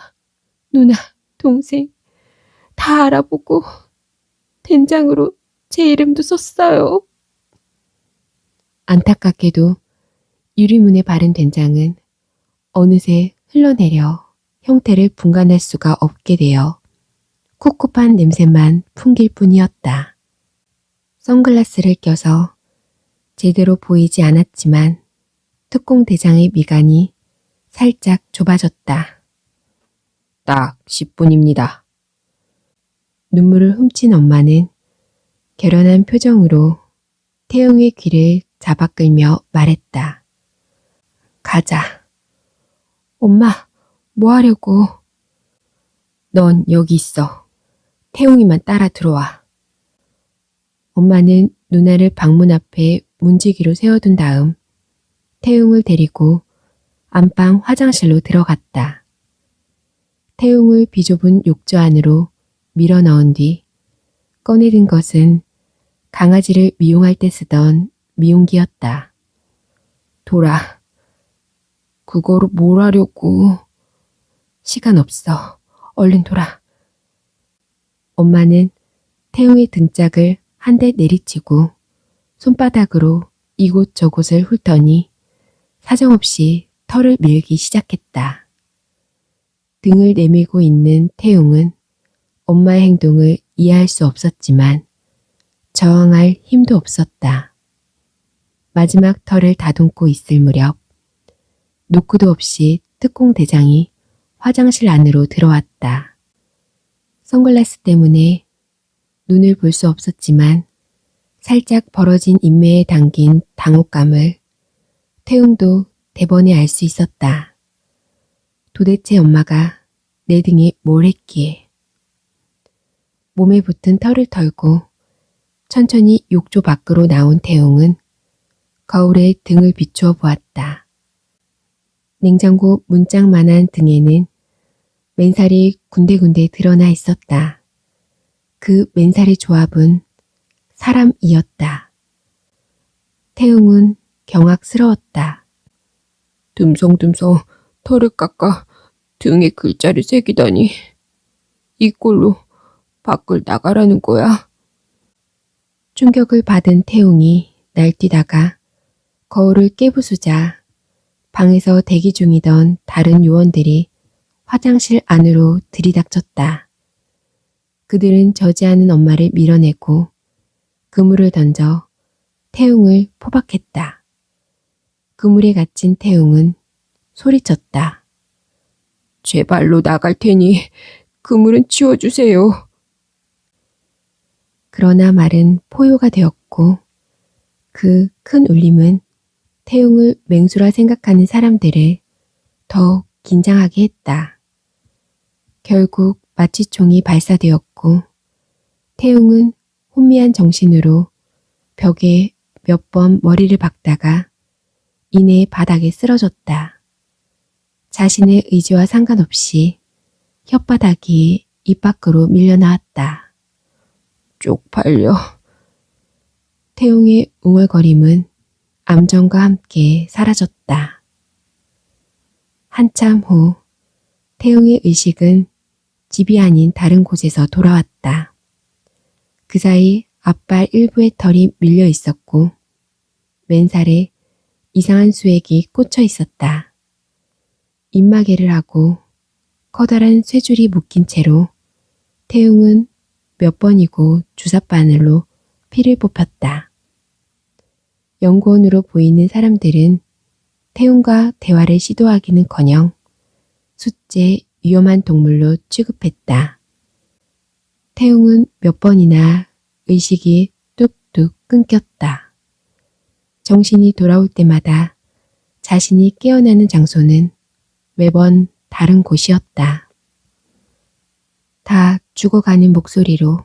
누나, 동생 다 알아보고 된장으로 제 이름도 썼어요. 안타깝게도 유리문에 바른 된장은 어느새 흘러내려 형태를 분간할 수가 없게 되어 꿉꿉한 냄새만 풍길 뿐이었다. 선글라스를 껴서 제대로 보이지 않았지만 특공대장의 미간이 살짝 좁아졌다. 딱 10분입니다. 눈물을 훔친 엄마는 결연한 표정으로 태웅의 귀를 잡아 끌며 말했다. 가자. 엄마, 뭐 하려고? 넌 여기 있어. 태웅이만 따라 들어와. 엄마는 누나를 방문 앞에 문지기로 세워둔 다음 태웅을 데리고 안방 화장실로 들어갔다. 태웅을 비좁은 욕조 안으로 밀어 넣은 뒤 꺼내든 것은 강아지를 미용할 때 쓰던 미용기였다. 돌아. 그거로 뭘 하려고. 시간 없어. 얼른 돌아. 엄마는 태웅의 등짝을 한 대 내리치고 손바닥으로 이곳저곳을 훑더니 사정없이 털을 밀기 시작했다. 등을 내밀고 있는 태웅은 엄마의 행동을 이해할 수 없었지만 저항할 힘도 없었다. 마지막 털을 다듬고 있을 무렵 노크도 없이 특공대장이 화장실 안으로 들어왔다. 선글라스 때문에 눈을 볼 수 없었지만 살짝 벌어진 인매에 담긴 당혹감을 태웅도 대번에 알 수 있었다. 도대체 엄마가 내 등에 뭘 했기에. 몸에 붙은 털을 털고 천천히 욕조 밖으로 나온 태웅은 거울에 등을 비추어 보았다. 냉장고 문짝만한 등에는 맨살이 군데군데 드러나 있었다. 그 맨살의 조합은 사람이었다. 태웅은 경악스러웠다. 듬성듬성 털을 깎아 등에 글자를 새기다니. 이 꼴로 밖을 나가라는 거야? 충격을 받은 태웅이 날뛰다가 거울을 깨부수자 방에서 대기 중이던 다른 요원들이 화장실 안으로 들이닥쳤다. 그들은 저지하는 엄마를 밀어내고 그물을 던져 태웅을 포박했다. 그물에 갇힌 태웅은 소리쳤다. 제발로 나갈 테니 그물은 치워주세요. 그러나 말은 포효가 되었고 그 큰 울림은 태웅을 맹수라 생각하는 사람들을 더욱 긴장하게 했다. 결국 마취총이 발사되었고 태웅은 혼미한 정신으로 벽에 몇 번 머리를 박다가 이내 바닥에 쓰러졌다. 자신의 의지와 상관없이 혓바닥이 입 밖으로 밀려나왔다. 쪽팔려. 태웅의 웅얼거림은 암정과 함께 사라졌다. 한참 후 태웅의 의식은 집이 아닌 다른 곳에서 돌아왔다. 그 사이 앞발 일부의 털이 밀려 있었고 맨살에 이상한 수액이 꽂혀 있었다. 입마개를 하고 커다란 쇠줄이 묶인 채로 태웅은 몇 번이고 주삿바늘로 피를 뽑혔다. 연구원으로 보이는 사람들은 태웅과 대화를 시도하기는커녕 숫제 위험한 동물로 취급했다. 태웅은 몇 번이나 의식이 뚝뚝 끊겼다. 정신이 돌아올 때마다 자신이 깨어나는 장소는 매번 다른 곳이었다. 다 죽어가는 목소리로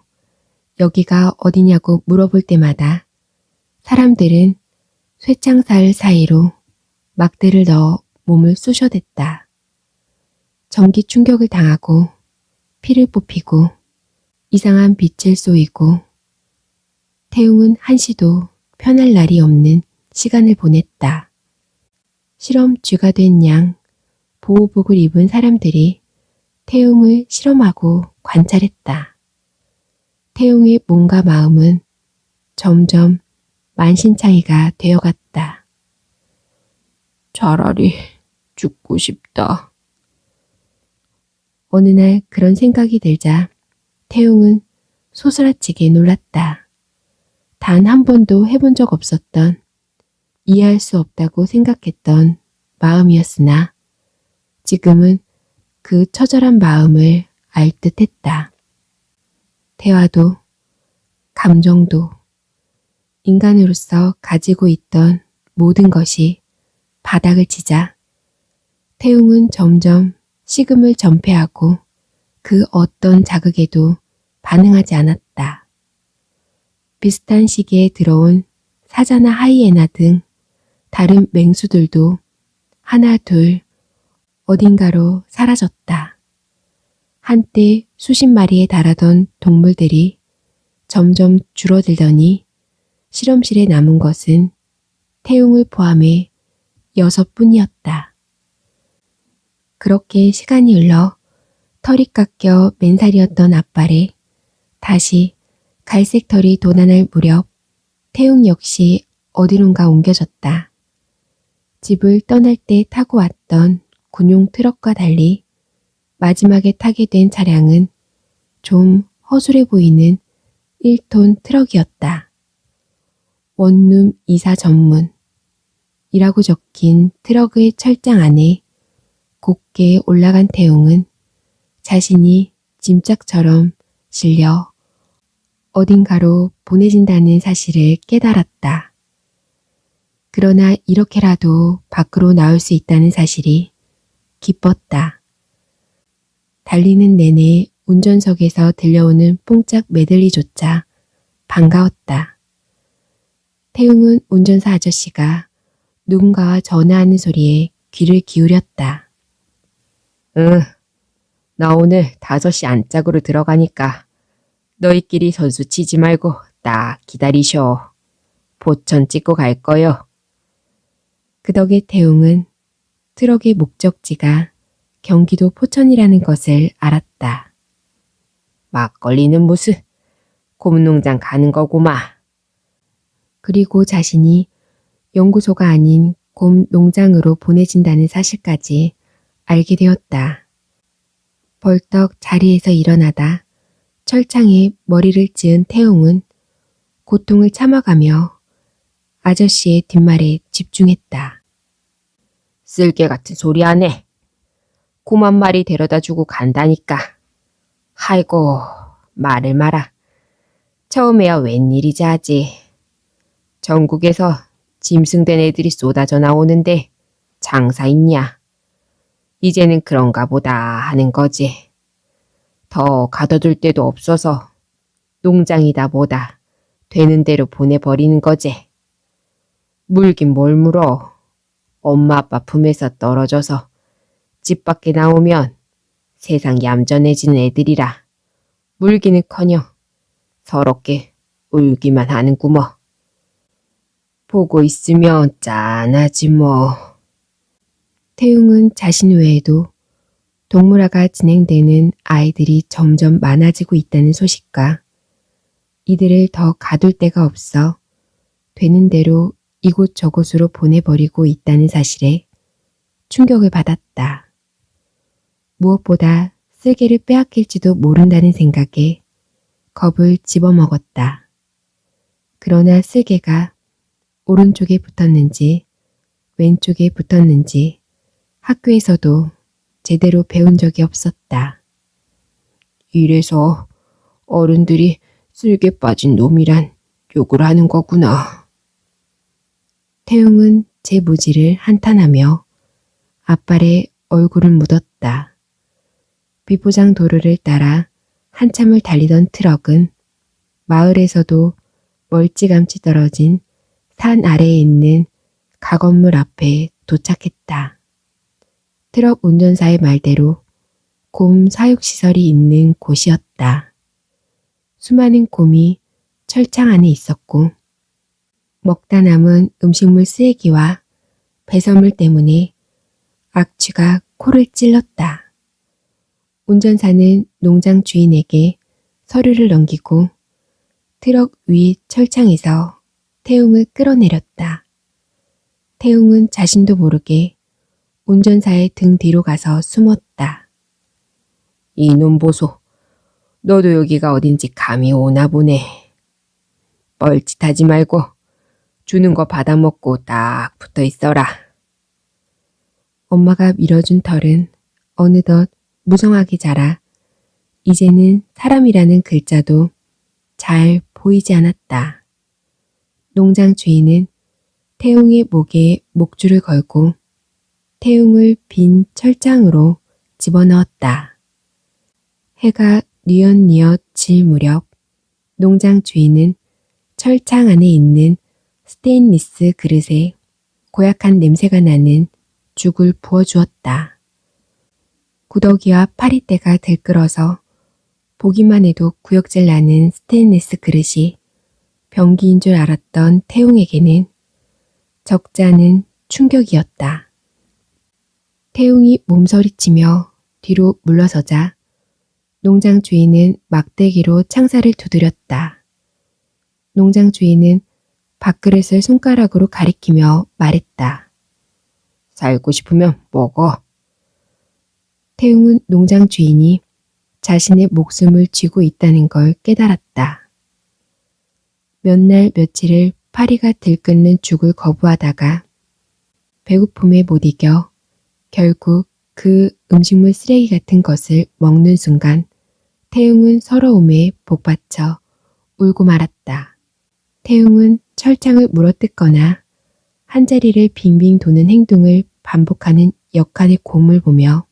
여기가 어디냐고 물어볼 때마다 사람들은 쇠창살 사이로 막대를 넣어 몸을 쑤셔댔다. 전기 충격을 당하고 피를 뽑히고 이상한 빛을 쏘이고 태웅은 한시도 편할 날이 없는 시간을 보냈다. 실험 쥐가 된 양 보호복을 입은 사람들이 태웅을 실험하고 관찰했다. 태웅의 몸과 마음은 점점 만신창이가 되어갔다. 차라리 죽고 싶다. 어느 날 그런 생각이 들자 태웅은 소스라치게 놀랐다. 단 한 번도 해본 적 없었던, 이해할 수 없다고 생각했던 마음이었으나 지금은 그 처절한 마음을 알 듯했다. 대화도, 감정도, 인간으로서 가지고 있던 모든 것이 바닥을 치자 태웅은 점점 식음을 전폐하고 그 어떤 자극에도 반응하지 않았다. 비슷한 시기에 들어온 사자나 하이에나 등 다른 맹수들도 하나 둘 어딘가로 사라졌다. 한때 수십 마리에 달하던 동물들이 점점 줄어들더니 실험실에 남은 것은 태웅을 포함해 6뿐이었다. 그렇게 시간이 흘러 털이 깎여 맨살이었던 앞발에 다시 갈색 털이 돋아날 무렵 태웅 역시 어디론가 옮겨졌다. 집을 떠날 때 타고 왔던 군용 트럭과 달리 마지막에 타게 된 차량은 좀 허술해 보이는 1톤 트럭이었다. 원룸 이사 전문 이라고 적힌 트럭의 철장 안에 곱게 올라간 태웅은 자신이 짐짝처럼 실려 어딘가로 보내진다는 사실을 깨달았다. 그러나 이렇게라도 밖으로 나올 수 있다는 사실이 기뻤다. 달리는 내내 운전석에서 들려오는 뽕짝 메들리조차 반가웠다. 태웅은 운전사 아저씨가 누군가와 전화하는 소리에 귀를 기울였다. 나 오늘 5시 안짝으로 들어가니까 너희끼리 선수 치지 말고 딱 기다리셔. 포천 찍고 갈 거요. 그 덕에 태웅은 트럭의 목적지가 경기도 포천이라는 것을 알았다. 막걸리는 무슨 곰농장 가는 거구마. 그리고 자신이 연구소가 아닌 곰 농장으로 보내진다는 사실까지 알게 되었다. 벌떡 자리에서 일어나다 철창에 머리를 찧은 태웅은 고통을 참아가며 아저씨의 뒷말에 집중했다. 쓸개 같은 소리 안 해. 곰 한 마리 데려다 주고 간다니까. 아이고, 말을 마라. 처음에야 웬일이지 하지. 전국에서 짐승된 애들이 쏟아져 나오는데 장사 있냐. 이제는 그런가 보다 하는 거지. 더 가둬둘 데도 없어서 농장이다 보다 되는 대로 보내버리는 거지. 물긴 뭘 물어. 엄마 아빠 품에서 떨어져서 집 밖에 나오면 세상 얌전해지는 애들이라 물기는커녕 서럽게 울기만 하는구먼. 보고 있으면 짠하지 뭐. 태웅은 자신 외에도 동물화가 진행되는 아이들이 점점 많아지고 있다는 소식과 이들을 더 가둘 데가 없어 되는 대로 이곳저곳으로 보내버리고 있다는 사실에 충격을 받았다. 무엇보다 쓸개를 빼앗길지도 모른다는 생각에 겁을 집어먹었다. 그러나 쓸개가 오른쪽에 붙었는지 왼쪽에 붙었는지 학교에서도 제대로 배운 적이 없었다. 이래서 어른들이 쓸개 빠진 놈이란 욕을 하는 거구나. 태웅은 제 무지를 한탄하며 앞발에 얼굴을 묻었다. 비포장 도로를 따라 한참을 달리던 트럭은 마을에서도 멀찌감치 떨어진 산 아래에 있는 가건물 앞에 도착했다. 트럭 운전사의 말대로 곰 사육시설이 있는 곳이었다. 수많은 곰이 철창 안에 있었고 먹다 남은 음식물 쓰레기와 배설물 때문에 악취가 코를 찔렀다. 운전사는 농장 주인에게 서류를 넘기고 트럭 위 철창에서 태웅을 끌어내렸다. 태웅은 자신도 모르게 운전사의 등 뒤로 가서 숨었다. 이놈 보소. 너도 여기가 어딘지 감이 오나 보네. 뻘짓하지 말고 주는 거 받아먹고 딱 붙어 있어라. 엄마가 밀어준 털은 어느덧 무성하게 자라 이제는 사람이라는 글자도 잘 보이지 않았다. 농장 주인은 태웅의 목에 목줄을 걸고 태웅을 빈 철장으로 집어넣었다. 해가 뉘엿뉘엿 질 무렵 농장 주인은 철창 안에 있는 스테인리스 그릇에 고약한 냄새가 나는 죽을 부어주었다. 구더기와 파리떼가 들끓어서 보기만 해도 구역질 나는 스테인리스 그릇이 변기인 줄 알았던 태웅에게는 적지 않은 충격이었다. 태웅이 몸서리치며 뒤로 물러서자 농장 주인은 막대기로 창살을 두드렸다. 농장 주인은 밥그릇을 손가락으로 가리키며 말했다. 살고 싶으면 먹어. 태웅은 농장 주인이 자신의 목숨을 쥐고 있다는 걸 깨달았다. 몇 날 며칠을 파리가 들끓는 죽을 거부하다가 배고픔에 못 이겨 결국 그 음식물 쓰레기 같은 것을 먹는 순간 태웅은 서러움에 복받쳐 울고 말았다. 태웅은 철창을 물어뜯거나 한자리를 빙빙 도는 행동을 반복하는 역한의 곰을 보며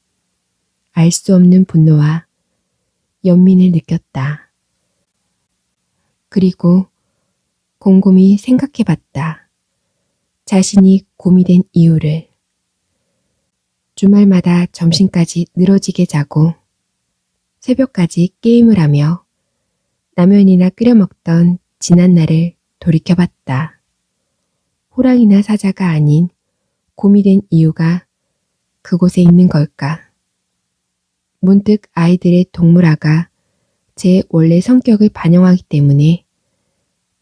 알 수 없는 분노와 연민을 느꼈다. 그리고 곰곰이 생각해봤다. 자신이 곰이 된 이유를. 주말마다 점심까지 늘어지게 자고 새벽까지 게임을 하며 라면이나 끓여 먹던 지난 날을 돌이켜봤다. 호랑이나 사자가 아닌 곰이 된 이유가 그곳에 있는 걸까? 문득 아이들의 동물화가 제 원래 성격을 반영하기 때문에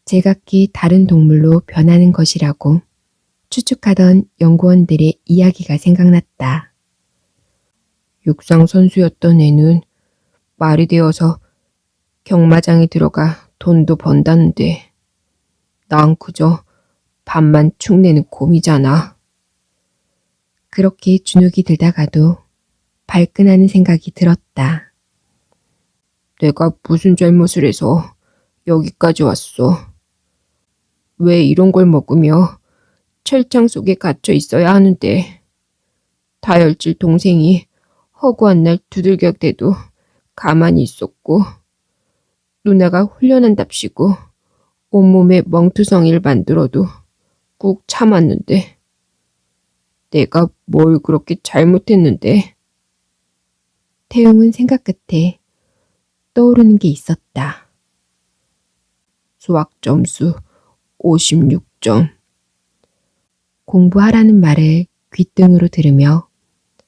제각기 다른 동물로 변하는 것이라고 추측하던 연구원들의 이야기가 생각났다. 육상 선수였던 애는 말이 되어서 경마장에 들어가 돈도 번다는데 난 그저 밥만 축내는 곰이잖아. 그렇게 주눅이 들다가도 발끈하는 생각이 들었다. 내가 무슨 잘못을 해서 여기까지 왔어. 왜 이런 걸 먹으며 철창 속에 갇혀 있어야 하는데 다혈질 동생이 허구한 날 두들겨대도 가만히 있었고 누나가 훈련한답시고 온몸에 멍투성이를 만들어도 꾹 참았는데 내가 뭘 그렇게 잘못했는데. 태웅은 생각 끝에 떠오르는 게 있었다. 수학 점수 56점. 공부하라는 말을 귓등으로 들으며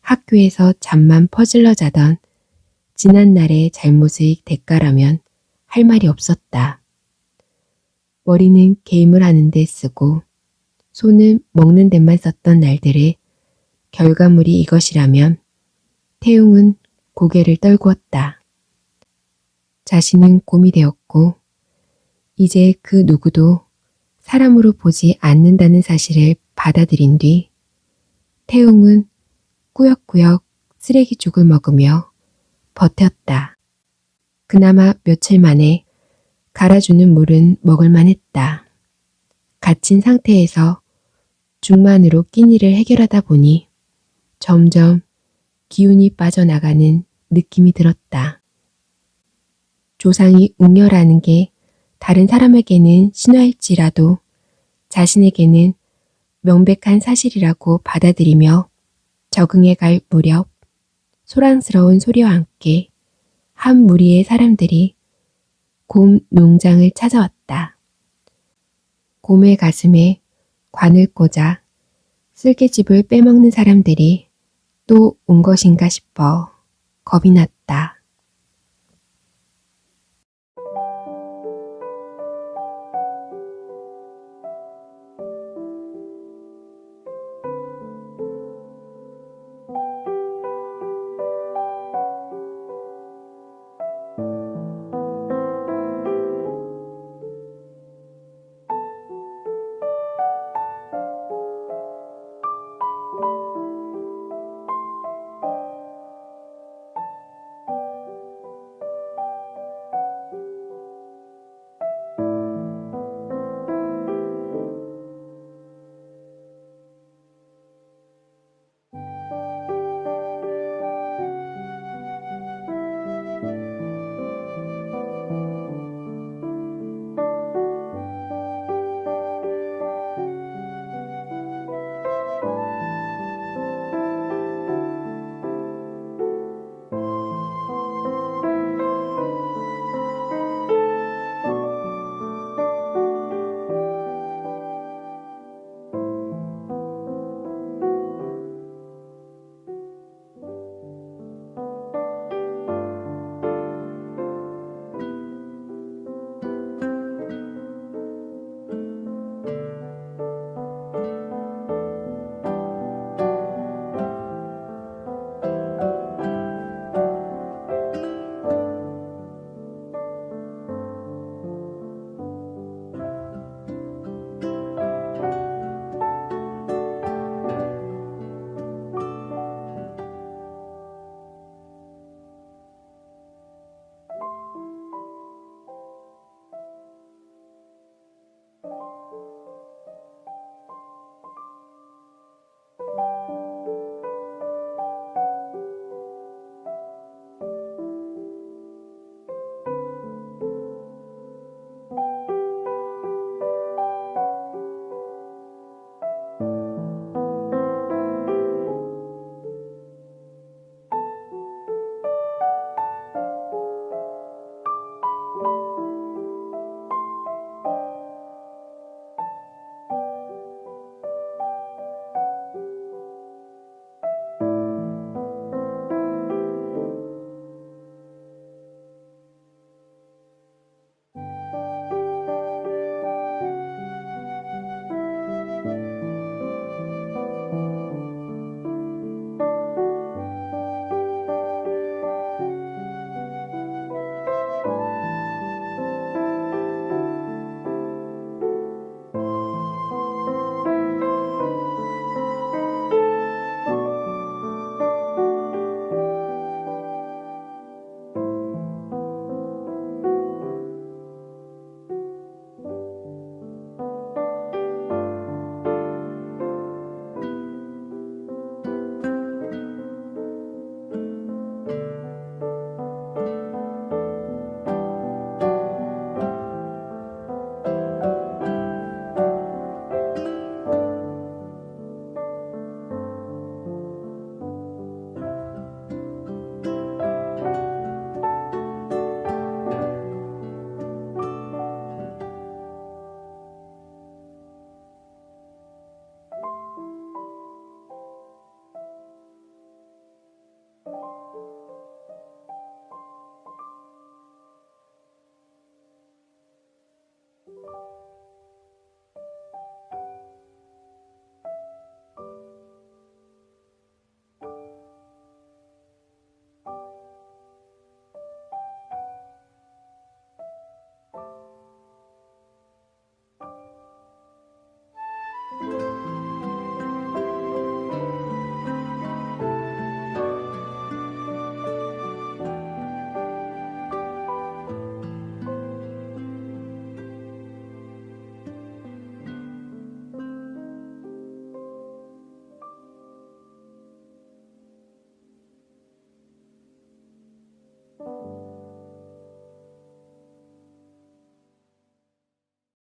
학교에서 잠만 퍼질러 자던 지난날의 잘못의 대가라면 할 말이 없었다. 머리는 게임을 하는 데 쓰고 손은 먹는 데만 썼던 날들의 결과물이 이것이라면 태웅은 고개를 떨구었다. 자신은 곰이 되었고 이제 그 누구도 사람으로 보지 않는다는 사실을 받아들인 뒤 태웅은 꾸역꾸역 쓰레기죽을 먹으며 버텼다. 그나마 며칠 만에 갈아주는 물은 먹을만 했다. 갇힌 상태에서 죽만으로 끼니를 해결하다 보니 점점 기운이 빠져나가는 느낌이 들었다. 조상이 웅녀라는 게 다른 사람에게는 신화일지라도 자신에게는 명백한 사실이라고 받아들이며 적응해 갈 무렵 소란스러운 소리와 함께 한 무리의 사람들이 곰 농장을 찾아왔다. 곰의 가슴에 관을 꽂아 쓸개집을 빼먹는 사람들이 또 온 것인가 싶어 겁이 났다.